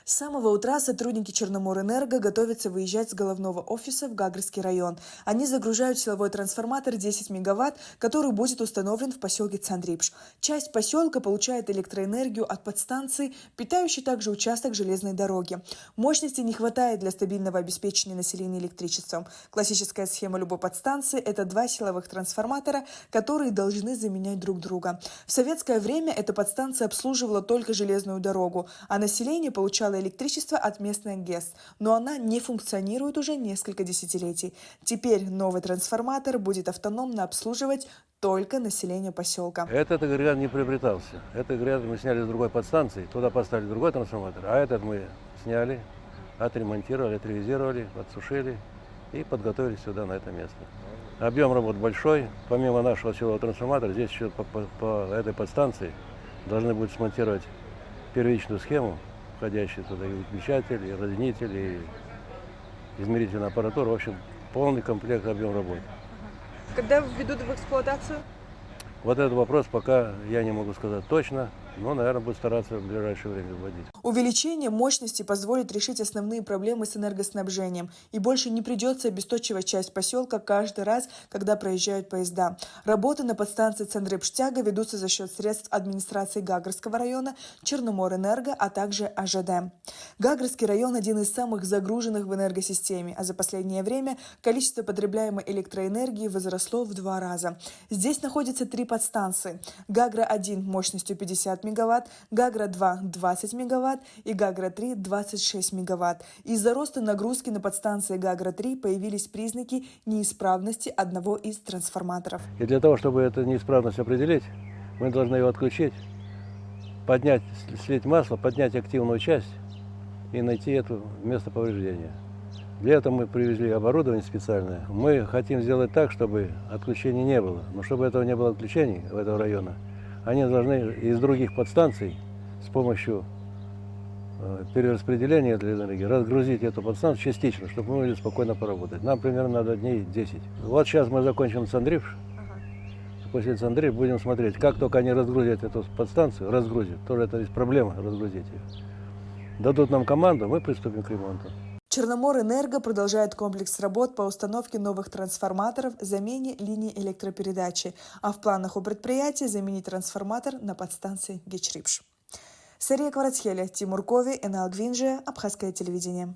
С самого утра сотрудники Черноморэнерго готовятся выезжать с головного офиса в Гагрский район. Они загружают силовой трансформатор 10 мегаватт, который будет установлен в поселке Цандрипш. Часть поселка получает электроэнергию от подстанции, питающей также участок железной дороги. Мощности не хватает для стабильного обеспечения населения электричеством. Классическая схема любой подстанции – это два силовых трансформатора, которые должны заменять друг друга. В советское время эта подстанция обслуживала только железную дорогу, а население получало электричество от местных ГЭС, но она не функционирует уже несколько десятилетий. Теперь новый трансформатор будет автономно обслуживать только население поселка. Этот агрегат не приобретался. Этот агрегат мы сняли с другой подстанции, туда поставили другой трансформатор, а этот мы сняли, отремонтировали, отревизировали, отсушили и подготовили сюда, на это место. Объем работ большой. Помимо нашего силового трансформатора, здесь еще по этой подстанции должны будут смонтировать первичную схему, входящие туда и выключатель, и разъединитель, и измерительная аппаратура. В общем, полный комплект, объем работ. Когда введут в эксплуатацию? Вот этот вопрос пока я не могу сказать точно, но, наверное, буду стараться в ближайшее время вводить. Увеличение мощности позволит решить основные проблемы с энергоснабжением, и больше не придется обесточивать часть поселка каждый раз, когда проезжают поезда. Работы на подстанции Цандрипштяга ведутся за счет средств администрации Гагрского района, Черноморэнерго, а также АЖД. Гагрский район – один из самых загруженных в энергосистеме, а за последнее время количество потребляемой электроэнергии возросло в 2 раза. Здесь находятся 3 подстанции. Гагра-1 мощностью 50 мегаватт, Гагра-2 – 20 мегаватт и Гагра-3 – 26 мегаватт. Из-за роста нагрузки на подстанции Гагра-3 появились признаки неисправности одного из трансформаторов. И для того, чтобы эту неисправность определить, мы должны его отключить, поднять, слить масло, поднять активную часть и найти это место повреждения. Для этого мы привезли оборудование специальное. Мы хотим сделать так, чтобы отключений не было. Но чтобы этого не было отключений в этого района, они должны из других подстанций с помощью перераспределения для энергии разгрузить эту подстанцию частично, чтобы мы могли спокойно поработать. Нам примерно надо дней 10. Вот сейчас мы закончим Цандрипш. После Цандрипш будем смотреть, как только они разгрузят эту подстанцию, разгрузят, тоже это есть проблема разгрузить ее. Дадут нам команду, мы приступим к ремонту. Черноморэнерго продолжает комплекс работ по установке новых трансформаторов, замене линий электропередачи, а в планах у предприятия заменить трансформатор на подстанции Гечрипш. Сария Кварацхеля, Тимур Кови, Энал Гвинджия, Абхазское телевидение.